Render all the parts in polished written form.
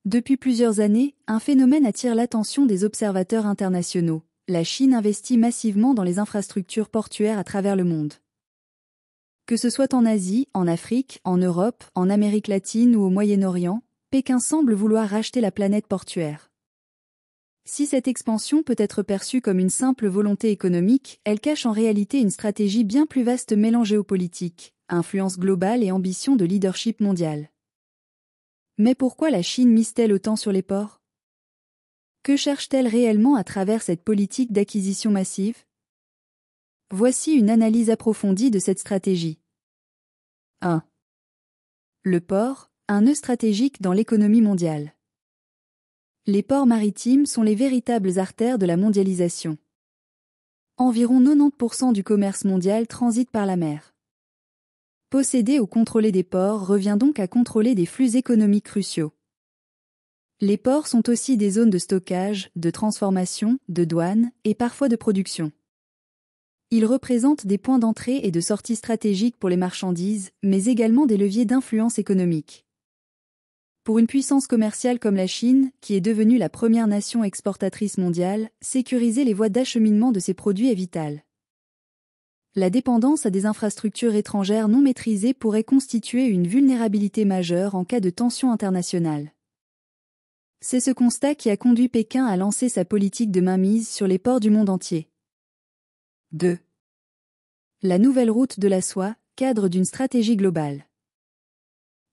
Depuis plusieurs années, un phénomène attire l'attention des observateurs internationaux. La Chine investit massivement dans les infrastructures portuaires à travers le monde. Que ce soit en Asie, en Afrique, en Europe, en Amérique latine ou au Moyen-Orient, Pékin semble vouloir racheter la planète portuaire. Si cette expansion peut être perçue comme une simple volonté économique, elle cache en réalité une stratégie bien plus vaste mêlant géopolitique, influence globale et ambition de leadership mondial. Mais pourquoi la Chine mise-t-elle autant sur les ports? Que cherche-t-elle réellement à travers cette politique d'acquisition massive? Voici une analyse approfondie de cette stratégie. 1. Le port, un nœud stratégique dans l'économie mondiale. Les ports maritimes sont les véritables artères de la mondialisation. Environ 90% du commerce mondial transite par la mer. Posséder ou contrôler des ports revient donc à contrôler des flux économiques cruciaux. Les ports sont aussi des zones de stockage, de transformation, de douane et parfois de production. Ils représentent des points d'entrée et de sortie stratégiques pour les marchandises, mais également des leviers d'influence économique. Pour une puissance commerciale comme la Chine, qui est devenue la première nation exportatrice mondiale, sécuriser les voies d'acheminement de ses produits est vital. La dépendance à des infrastructures étrangères non maîtrisées pourrait constituer une vulnérabilité majeure en cas de tension internationale. C'est ce constat qui a conduit Pékin à lancer sa politique de mainmise sur les ports du monde entier. 2. La nouvelle route de la soie, cadre d'une stratégie globale.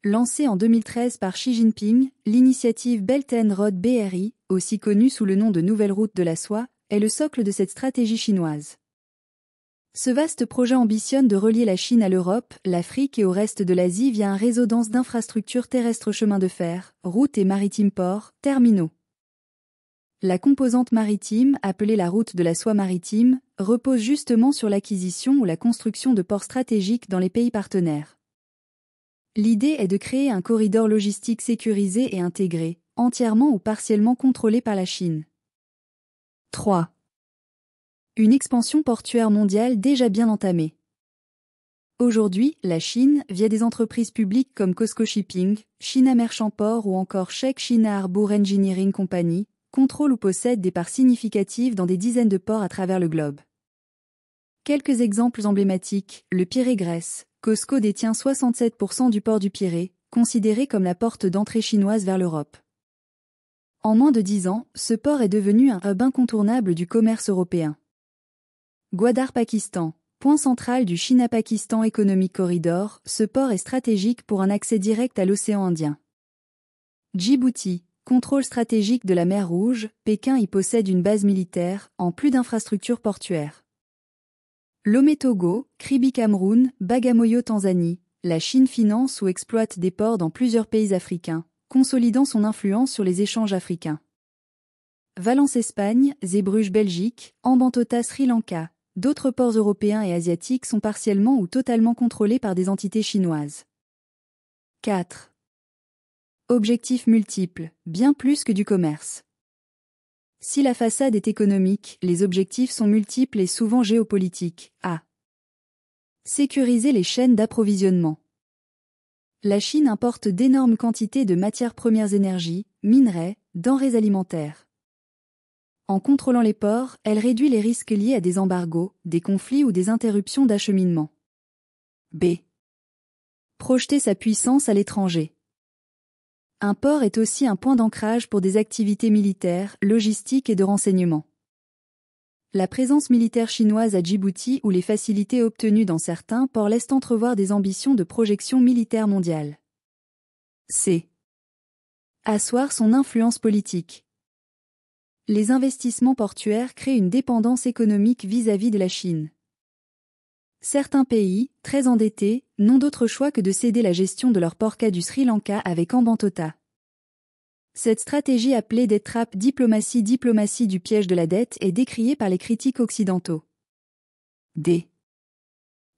Lancée en 2013 par Xi Jinping, l'initiative Belt and Road BRI, aussi connue sous le nom de Nouvelle Route de la Soie, est le socle de cette stratégie chinoise. Ce vaste projet ambitionne de relier la Chine à l'Europe, l'Afrique et au reste de l'Asie via un réseau dense d'infrastructures terrestres, chemins de fer, routes et maritimes, ports, terminaux. La composante maritime, appelée la route de la soie maritime, repose justement sur l'acquisition ou la construction de ports stratégiques dans les pays partenaires. L'idée est de créer un corridor logistique sécurisé et intégré, entièrement ou partiellement contrôlé par la Chine. 3. Une expansion portuaire mondiale déjà bien entamée. Aujourd'hui, la Chine, via des entreprises publiques comme COSCO Shipping, China Merchants Port ou encore Sheikh China Harbour Engineering Company, contrôle ou possède des parts significatives dans des dizaines de ports à travers le globe. Quelques exemples emblématiques, le Pirée-Grèce. COSCO détient 67% du port du Pirée, considéré comme la porte d'entrée chinoise vers l'Europe. En moins de 10 ans, ce port est devenu un hub incontournable du commerce européen. Gwadar, Pakistan. Point central du China-Pakistan Economic Corridor, ce port est stratégique pour un accès direct à l'océan Indien. Djibouti. Contrôle stratégique de la mer Rouge, Pékin y possède une base militaire, en plus d'infrastructures portuaires. Lomé, Togo, Kribi, Cameroun, Bagamoyo, Tanzanie, la Chine finance ou exploite des ports dans plusieurs pays africains, consolidant son influence sur les échanges africains. Valence, Espagne, Zeebrugge, Belgique, Hambantota, Sri Lanka, d'autres ports européens et asiatiques sont partiellement ou totalement contrôlés par des entités chinoises. 4. Objectifs multiples, bien plus que du commerce. Si la façade est économique, les objectifs sont multiples et souvent géopolitiques. A. Sécuriser les chaînes d'approvisionnement. La Chine importe d'énormes quantités de matières premières, énergie, minerais, denrées alimentaires. En contrôlant les ports, elle réduit les risques liés à des embargos, des conflits ou des interruptions d'acheminement. B. Projeter sa puissance à l'étranger. Un port est aussi un point d'ancrage pour des activités militaires, logistiques et de renseignement. La présence militaire chinoise à Djibouti ou les facilités obtenues dans certains ports laissent entrevoir des ambitions de projection militaire mondiale. C. Asseoir son influence politique. Les investissements portuaires créent une dépendance économique vis-à-vis de la Chine. Certains pays, très endettés, n'ont d'autre choix que de céder la gestion de leur port cas du Sri Lanka avec Hambantota. Cette stratégie appelée dette trap diplomatie du piège de la dette est décriée par les critiques occidentaux. D.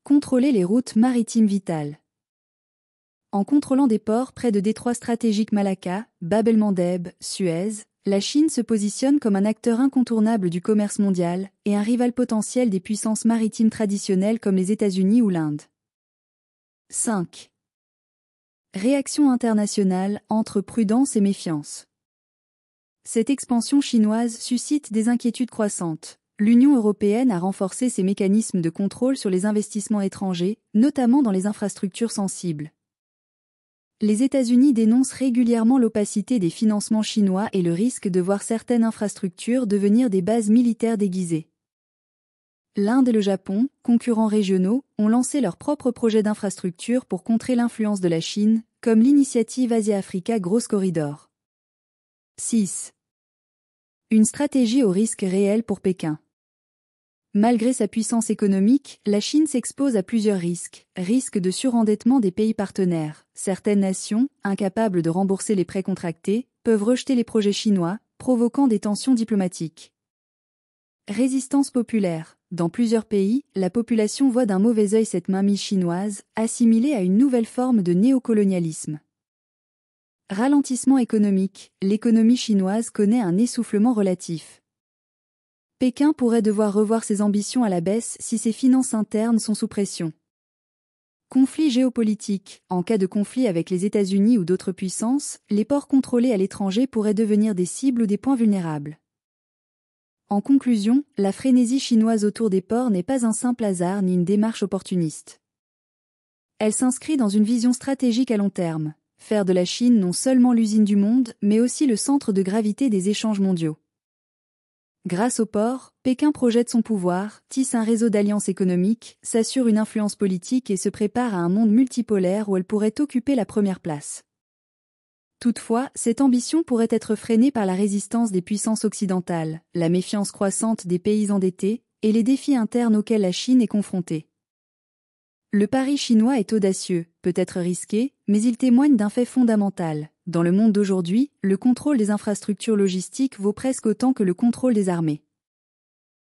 Contrôler les routes maritimes vitales. En contrôlant des ports près de détroits stratégiques Malacca, Bab el-Mandeb, Suez, la Chine se positionne comme un acteur incontournable du commerce mondial et un rival potentiel des puissances maritimes traditionnelles comme les États-Unis ou l'Inde. 5. Réaction internationale entre prudence et méfiance. Cette expansion chinoise suscite des inquiétudes croissantes. L'Union européenne a renforcé ses mécanismes de contrôle sur les investissements étrangers, notamment dans les infrastructures sensibles. Les États-Unis dénoncent régulièrement l'opacité des financements chinois et le risque de voir certaines infrastructures devenir des bases militaires déguisées. L'Inde et le Japon, concurrents régionaux, ont lancé leurs propres projets d'infrastructures pour contrer l'influence de la Chine, comme l'initiative Asia-Africa Growth Corridor. 6. Une stratégie au risque réel pour Pékin. Malgré sa puissance économique, la Chine s'expose à plusieurs risques. Risque de surendettement des pays partenaires. Certaines nations, incapables de rembourser les prêts contractés, peuvent rejeter les projets chinois, provoquant des tensions diplomatiques. Résistance populaire. Dans plusieurs pays, la population voit d'un mauvais œil cette mainmise chinoise, assimilée à une nouvelle forme de néocolonialisme. Ralentissement économique. L'économie chinoise connaît un essoufflement relatif. Pékin pourrait devoir revoir ses ambitions à la baisse si ses finances internes sont sous pression. Conflit géopolitique. En cas de conflit avec les États-Unis ou d'autres puissances, les ports contrôlés à l'étranger pourraient devenir des cibles ou des points vulnérables. En conclusion, la frénésie chinoise autour des ports n'est pas un simple hasard ni une démarche opportuniste. Elle s'inscrit dans une vision stratégique à long terme, faire de la Chine non seulement l'usine du monde, mais aussi le centre de gravité des échanges mondiaux. Grâce au port, Pékin projette son pouvoir, tisse un réseau d'alliances économiques, s'assure une influence politique et se prépare à un monde multipolaire où elle pourrait occuper la première place. Toutefois, cette ambition pourrait être freinée par la résistance des puissances occidentales, la méfiance croissante des pays endettés, et les défis internes auxquels la Chine est confrontée. Le pari chinois est audacieux, peut-être risqué, mais il témoigne d'un fait fondamental. Dans le monde d'aujourd'hui, le contrôle des infrastructures logistiques vaut presque autant que le contrôle des armées.